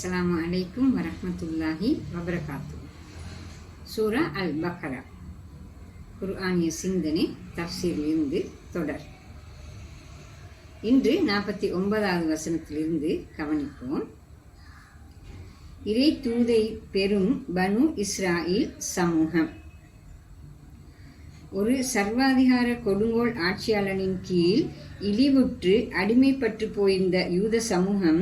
அஸ்ஸலாமு அலைக்கும் வரஹ்மத்துல்லாஹி வபரகாத்து. சூரா அல் பக்ரா குர்ஆனிய சிந்தனை தஃப்சீரிலிருந்து தொடர். இன்று 49வது வசனத்திலிருந்து கவனிப்போம். இறை தூதை பெறும் பனு இஸ்ராயில் சமூகம். ஒரு சர்வாதிகார கொடுங்கோல் ஆட்சியாளனின் கீழ் இழிவுற்று அடிமைப்பட்டு போயிருந்த யூத சமூகம்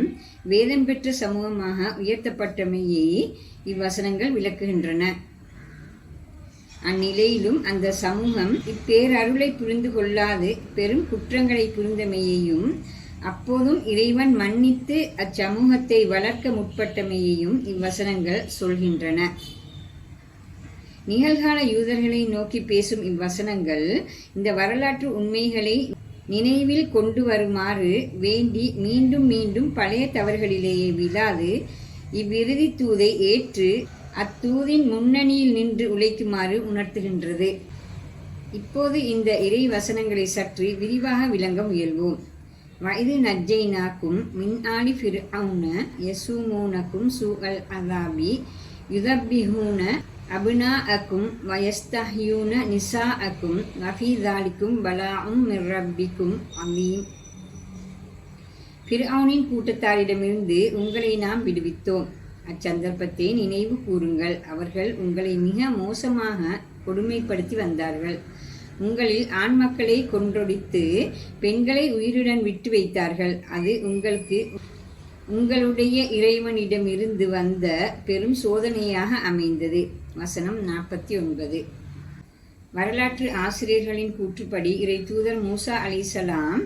வேதம் பெற்ற சமூகமாக உயர்த்தப்பட்டமையே இவ்வசனங்கள் விளக்குகின்றன. அந்நிலையிலும் அந்த சமூகம் இப்பேரருளை புரிந்து கொள்ளாது பெரும் குற்றங்களை புரிந்தமையையும் அப்போதும் இறைவன் மன்னித்து அச்சமூகத்தை வளர்க்க முற்பட்டமையையும் இவ்வசனங்கள் சொல்கின்றன. நிகழ்கால யூதர்களை நோக்கி பேசும் இவ்வசனங்கள் இந்த வரலாற்று உண்மைகளை நினைவில் கொண்டு வருமாறு வேண்டி மீண்டும் மீண்டும் பழைய தவறுகளிலேயே விழாது இவ்விறுதி தூதை ஏற்று அத்தூதின் முன்னணியில் நின்று உழைக்குமாறு உணர்த்துகின்றது. இப்போது இந்த இறை வசனங்களை சற்று விரிவாக விளங்க முயல்வோம். வயது நஜ்ஜைனாக்கும் மின் ஆலி ஃபிர்அவுன யசூமூனக்கும் சூஅல் அதாபி யுதப்பிஹூன அபுனாஅக்கும் வயஸ்தஹ்யூன நிசாஅக்கும் வஃபீ தாலிக்கும் பலாஉம் மிர் ரப்பிக்கும் அலீம். ஃபிர்அவுனின் கூட்டத்தாரிடமிருந்து உங்களை நாம் விடுவித்தோம். அச்சந்தர்ப்பத்தை நினைவு கூறுங்கள். அவர்கள் உங்களை மிக மோசமாக கொடுமைப்படுத்தி வந்தார்கள். உங்களில் ஆண் மக்களை கொன்றொடித்து பெண்களை உயிருடன் விட்டு வைத்தார்கள். அது உங்களுடைய இறைவனிடமிருந்து வந்த பெரும் சோதனையாக அமைந்தது. வசனம் 49. வரலாற்று ஆசிரியர்களின் கூற்றுப்படி இறை தூதர் மூசா அலைஹிஸ்ஸலாம்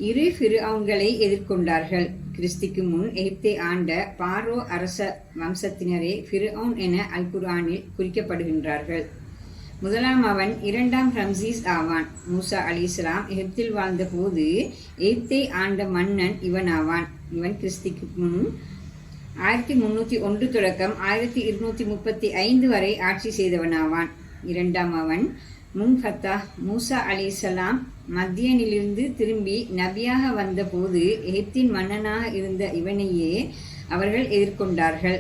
இரு ஃபிர்அவுன்களை எதிர்கொண்டார்கள். கிறிஸ்துக்கு முன் எகிப்தை ஆண்ட பாரோ அரச வம்சத்தினரே ஃபிர்அவுன் என அல் குர்ஆனில் குறிக்கப்படுகின்றார்கள். முதலாம் அவன் இரண்டாம் ரம்சீஸ் ஆவான். மூசா அலைஹிஸ்ஸலாம் எகிப்தில் வாழ்ந்த போது எகிப்தை ஆண்ட மன்னன் இவன் ஆவான். இவன் கிறிஸ்துக்கு முன் 1301 தொடக்கம் 1235 வரை ஆட்சி செய்தவனாவான். இரண்டாம் அவன் முன்ஃபத்தா. மூசா அலைஹிஸ்ஸலாம் மத்தியனிலிருந்து திரும்பி நபியாக வந்த போது எகிப்தின் மன்னனாக இருந்த இவனையே அவர்கள் எதிர்கொண்டார்கள்.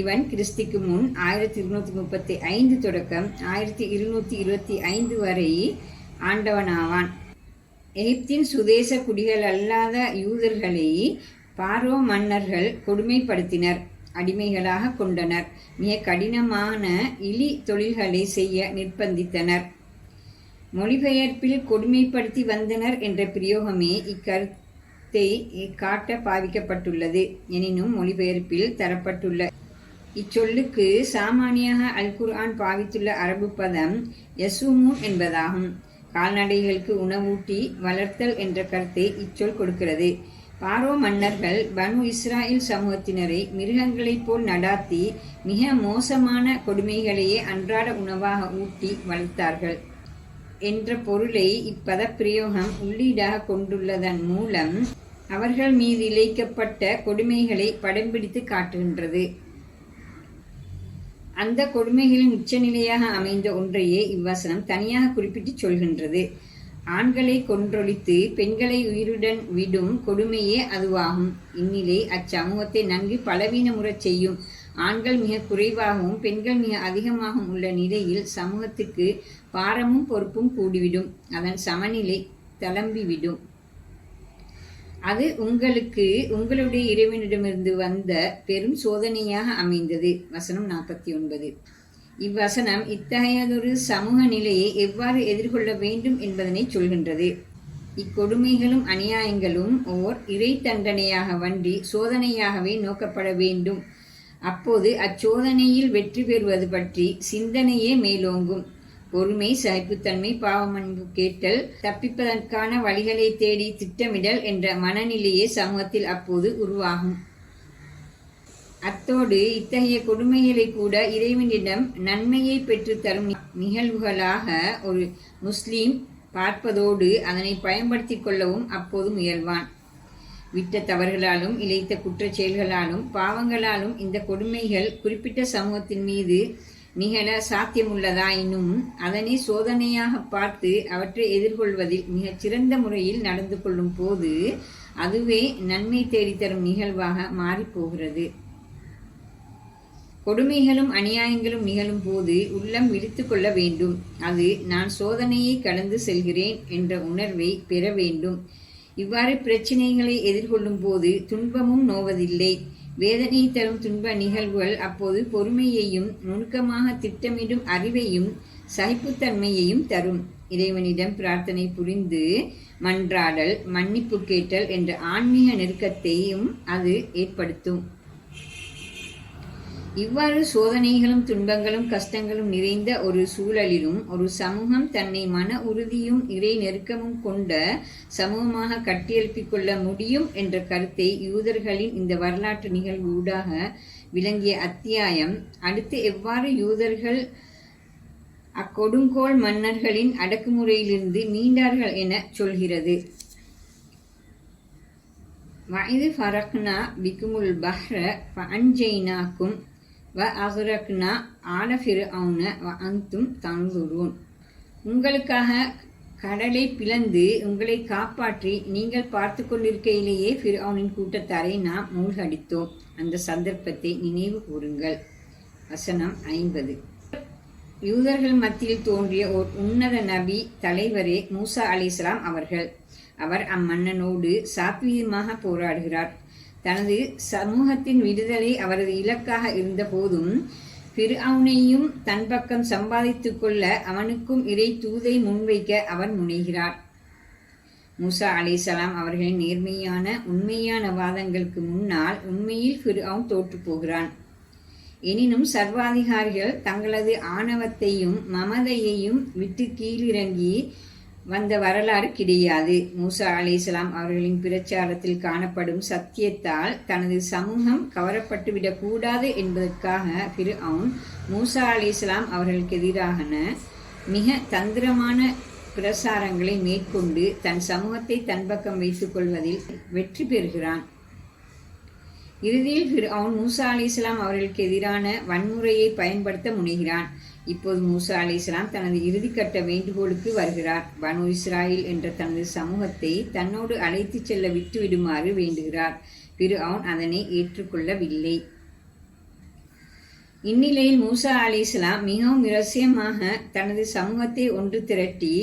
இவன் கிறிஸ்துக்கு முன் 1235 தொடக்கம் 1225 வரை ஆண்டவனாவான். எகிப்தின் சுதேச குடிகள் அல்லாத யூதர்களை பாரோ மன்னர்கள் கொடுமைப்படுத்தினர், அடிமைகளாக கொண்டனர், மிக கடினமான இழி தொழில்களை செய்ய நிர்பந்தித்தனர். மொழிபெயர்ப்பில் கொடுமைப்படுத்தி வந்தனர் என்ற பிரயோகமே இக்கருத்தை காட்ட பாவிக்கப்பட்டுள்ளது. எனினும் மொழிபெயர்ப்பில் தரப்பட்டுள்ள இச்சொல்லுக்கு சாமானியாக அல் குர்ஆன் பாவித்துள்ள அரபு பதம் யசூமூன் என்பதாகும். கால்நடைகளுக்கு உணவூட்டி வளர்த்தல் என்ற கருத்தை இச்சொல் கொடுக்கிறது. பாரோ மன்னர்கள் பனு இஸ்ராயில் சமூகத்தினரை மிருகங்களைப் போல் நடாத்தி மிக மோசமான கொடுமைகளையே அன்றாட உணவாக ஊட்டி வளர்த்தார்கள் என்ற பொருளை இப்பத பிரயோகம் உள்ளீடாக கொண்டுள்ளதன் மூலம் அவர்கள் மீது இழைக்கப்பட்ட கொடுமைகளை படம் பிடித்து காட்டுகின்றது. அந்த கொடுமைகளின் உச்சநிலையாக அமைந்த ஒன்றையே இவ்வசனம் தனியாக குறிப்பிட்டு சொல்கின்றது. ஆண்களை கொன்றொழித்து பெண்களை உயிருடன் விடும் கொடுமையே அதுவாகும். இந்நிலை அச்சமூகத்தை நன்கு பலவீனமுறச் செய்யும். ஆண்கள் மிக குறைவாகவும் பெண்கள் மிக அதிகமாகவும் உள்ள நிலையில் சமூகத்துக்கு பாரமும் பொறுப்பும் கூடிவிடும். அதன் சமநிலை தளம்பிவிடும். அது உங்களுடைய இறைவனிடமிருந்து வந்த பெரும் சோதனையாக அமைந்தது. வசனம் 49. இவ்வசனம் இத்தகையதொரு சமூக நிலையை எவ்வாறு எதிர்கொள்ள வேண்டும் என்பதனை சொல்கின்றது. இக்கொடுமைகளும் அநியாயங்களும் ஓர் இறை தண்டனையாக வன்றி சோதனையாகவே நோக்கப்பட வேண்டும். அப்போது அச்சோதனையில் வெற்றி பெறுவது பற்றி சிந்தனையே மேலோங்கும். பொறுமை, சகிப்புத்தன்மை, பாவமன்னிப்பு கேட்டல், தப்பிப்பதற்கான வழிகளை தேடி திட்டமிடல் என்ற மனநிலையே சமூகத்தில் அப்போது உருவாகும். அத்தோடு இத்தகைய கொடுமைகளை கூட இறைவனிடம் நன்மையை பெற்று தரும் நிகழ்வுகளாக ஒரு முஸ்லீம் பார்ப்பதோடு அதனை பயன்படுத்தி கொள்ளவும் அப்போது முயல்வான். விட்ட தவறுகளாலும் இழைத்த குற்றச் செயல்களாலும் பாவங்களாலும் இந்த கொடுமைகள் குறிப்பிட்ட சமூகத்தின் மீது நிகழ சாத்தியமுள்ளதாயினும் அதனை சோதனையாக பார்த்து அவற்றை எதிர்கொள்வதில் மிகச் சிறந்த முறையில் நடந்து கொள்ளும் போது அதுவே நன்மை தேடித்தரும் நிகழ்வாக மாறிப்போகிறது. கொடுமைகளும் அநியாயங்களும் நிகழும் போது உள்ளம் விழித்து கொள்ள வேண்டும். அது நான் சோதனையை கடந்து செல்கிறேன் என்ற உணர்வை பெற வேண்டும். இவ்வாறு பிரச்சினைகளை எதிர்கொள்ளும் போது துன்பமும் நோவதில்லை. வேதனை தரும் துன்ப நிகழ்வுகள் அப்போது பொறுமையையும் நுணுக்கமாக திட்டமிடும் அறிவையும் சகிப்புத்தன்மையையும் தரும். இறைவனிடம் பிரார்த்தனை புரிந்து மன்றாடல், மன்னிப்பு கேட்டல் என்ற ஆன்மீக நெருக்கத்தையும் அது ஏற்படுத்தும். இவ்வாறு சோதனைகளும் துன்பங்களும் கஷ்டங்களும் நிறைந்த ஒரு சூழலிலும் ஒரு சமூகம் தன்னை மன உறுதியும் இறை நெருக்கமும் கொண்ட சமூகமாக கட்டியெழுப்பிக் கொள்ள முடியும் என்ற கருத்தை யூதர்களின் இந்த வரலாற்று நிகழ்வு ஊடாக விளங்கிய அத்தியாயம் அடுத்து எவ்வாறு யூதர்கள் அக்கொடுங்கோல் மன்னர்களின் அடக்குமுறையிலிருந்து மீண்டார்கள் என சொல்கிறது. வயது ஃபரக்னா பிகுமுல் பஹ்ர ஃபஅன்ஜைனாக்கும் வ அக்ரக்னா ஆல ஃபிர்அவுன வ அன்தும் தன்துரூன். உங்களுக்காக கடலை பிளந்து உங்களை காப்பாற்றி நீங்கள் பார்த்து கொண்டிருக்கையிலேயே ஃபிர்அவுனின் கூட்டத்தாரை நாம் மூழ்கடித்தோம். அந்த சந்தர்ப்பத்தை நினைவு கூறுங்கள். வசனம் 50. யூதர்கள் மத்தியில் தோன்றிய ஓர் உன்னத நபி தலைவரே மூசா அலைஹிஸ்ஸலாம் அவர்கள். அவர் அம்மன்னனோடு சாத்வீகமாக போராடுகிறார். தனது சமூகத்தின் விடுதலை அவரது இலக்காக இருந்த போதும் ஃபிர்அவுனையும் தன் பக்கம் சம்பாதித்துக் கொள்ள அவனுக்கும் இறை தூதை முன்வைக்க அவர் முனைகிறார். மூசா அலைஹிஸ்ஸலாம் அவர்களின் நேர்மையான உண்மையான வாதங்களுக்கு முன்னால் உண்மையில் ஃபிர்அவுன் தோற்று போகிறான். எனினும் சர்வாதிகாரிகள் தங்களது ஆணவத்தையும் மமதையையும் விட்டு கீழிறங்கி வந்த வரலாறு கிடையாது. மூசா அலைஹிஸ்ஸலாம் அவர்களின் பிரச்சாரத்தில் காணப்படும் சத்தியத்தால் தனது சமூகம் கவரப்பட்டுவிடக் கூடாது என்பதற்காக ஃபிர்அவுன் மூசா அலைஹிஸ்ஸலாம் அவர்களுக்கு எதிரான மிக தந்திரமான பிரசாரங்களை மேற்கொண்டு தன் சமூகத்தை தன் பக்கம் வைத்துக் கொள்வதில் வெற்றி பெறுகிறான். இறுதியில் ஃபிர்அவுன் மூசா அலைஹிஸ்ஸலாம் அவர்களுக்கு எதிரான வன்முறையை பயன்படுத்த முனைகிறான். இப்போது மூசா அலைஹிஸ்ஸலாம் தனது இறுதிக்கட்ட வேண்டுகோளுக்கு வருகிறார். பனு இஸ்ராயில் என்ற தனது சமூகத்தை தன்னோடு அழைத்து செல்ல விட்டுவிடுமாறு வேண்டுகிறார். ஃபிர்அவுன் அதனை ஏற்றுக்கொள்ளவில்லை. இந்நிலையில் மூசா அலைஹிஸ்ஸலாம் மிகவும் இரகசியமாக தனது சமூகத்தை ஒன்று திரட்டி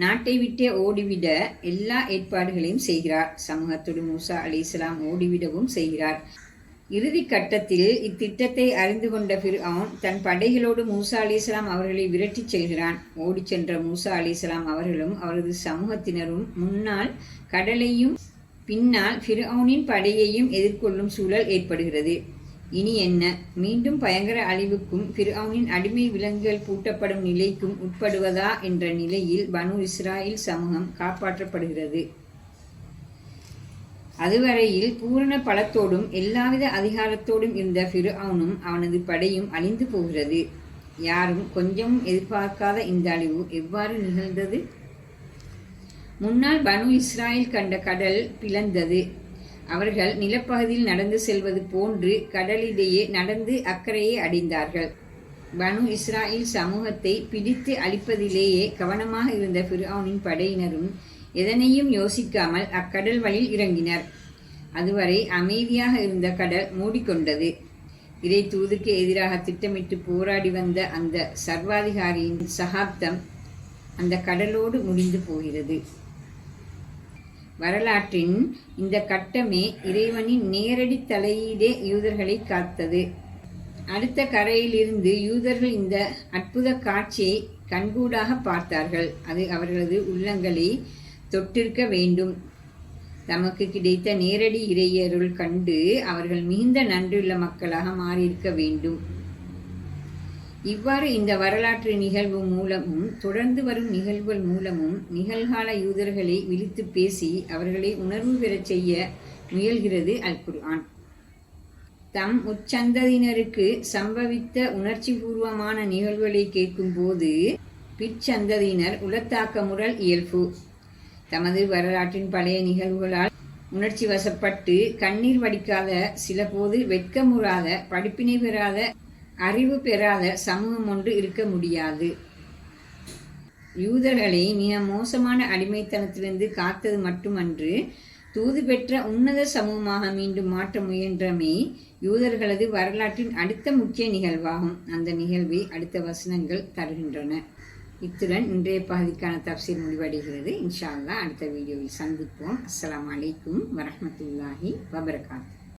நாட்டை விட்டே ஓடிவிட எல்லா ஏற்பாடுகளையும் செய்கிறார். சமூகத்தோடு மூசா அலைஹிஸ்ஸலாம் ஓடிவிடவும் செய்கிறார். இறுதி கட்டத்தில் இத்திட்டத்தை அறிந்து கொண்ட ஃபிர்அவுன் தன் படைகளோடு மூசா அலைஹிஸ்ஸலாம் அவர்களை விரட்டிச் செல்கிறான். ஓடிச் சென்ற மூசா அலைஹிஸ்ஸலாம் அவர்களும் அவரது சமூகத்தினரும் முன்னால் கடலையும் பின்னால் ஃபிர்அவுனின் படையையும் எதிர்கொள்ளும் சூழல் ஏற்படுகிறது. இனி என்ன? மீண்டும் பயங்கர அழிவுக்கும் ஃபிர்அவுனின் அடிமை விலங்குகள் பூட்டப்படும் நிலைக்கும் உட்படுவதா என்ற நிலையில் பனு இஸ்ராயில் சமூகம் காப்பாற்றப்படுகிறது. அதுவரையில் பூரண பலத்தோடும் எல்லாவித அதிகாரத்தோடும் இருந்த ஃபிர்அவுனும் அவனது படையும் அழிந்து போகிறது. யாரும் கொஞ்சமும் எதிர்பார்க்காத இந்த அழிவு எவ்வாறு நிகழ்ந்தது? முன்னால் பனு இஸ்ராயில் கண்ட கடல் பிளந்தது. அவர்கள் நிலப்பகுதியில் நடந்து செல்வது போன்று கடலிடையே நடந்து அக்கறையை அடைந்தார்கள். பனு இஸ்ராயில் சமூகத்தை பிடித்து அழிப்பதிலேயே கவனமாக இருந்த ஃபிர்அவுனின் படையினரும் எதனையும் யோசிக்காமல் அக்கடல் வழியில் இறங்கினர். அதுவரை அமைதியாக இருந்த கடல் மூடிக்கொண்டது. இறை தூதுக்கு எதிராக திட்டமிட்டு போராடி வந்த அந்த சர்வாதிகாரியின் சகாப்தம் அந்த கடலோடு முடிந்து போகிறது. வரலாற்றின் இந்த கட்டமே இறைவனின் நேரடி தலையீடே யூதர்களை காத்தது. அடுத்த கரையிலிருந்து யூதர்கள் இந்த அற்புத காட்சியை கண்கூடாக பார்த்தார்கள். அது அவர்களது உள்ளங்களை தொட்டிருக்க வேண்டும். தமக்கு கிடைத்த நேரடி இறையருள் கண்டு அவர்கள் மிகுந்த நன்றியுள்ள மக்களாக மாறியிருக்க வேண்டும். இவ்வாறு இந்த வரலாற்று நிகழ்வு மூலமும் தொடர்ந்து வரும் நிகழ்வுகள் மூலமும் நிகழ்கால யூதர்களை விழித்து பேசி அவர்களை உணர்வு பெறச் செய்ய முயல்கிறது அல் குர்ஆன். தம் உச்சந்ததியினருக்கு சம்பவித்த உணர்ச்சி பூர்வமான நிகழ்வுகளை கேட்கும் போது பிற்சந்ததியினர் உளத்தாக்க முறல் இயல்பு. தமது வரலாற்றின் பழைய நிகழ்வுகளால் உணர்ச்சி வசப்பட்டு கண்ணீர் வடிக்காத, சில போது வெட்கமுறாத, படிப்பினை பெறாத, அறிவு பெறாத சமூகம் ஒன்று இருக்க முடியாது. யூதர்களை மிக மோசமான அடிமைத்தனத்திலிருந்து காத்தது மட்டுமன்று, தூது பெற்ற உன்னத சமூகமாக மீண்டும் மாற்ற முயன்றமே யூதர்களது வரலாற்றின் அடுத்த முக்கிய நிகழ்வாகும். அந்த நிகழ்வை அடுத்த வசனங்கள் தருகின்றன. இத்துடன் இன்றைய பகுதிக்கான தஃப்சீர் முடிவடைகிறது. இன்ஷா அல்லாஹ் அடுத்த வீடியோவில் சந்திப்போம். அஸ்ஸலாமு அலைக்கும் வரஹ்மத்துல்லாஹி வபரகாத்துஹு.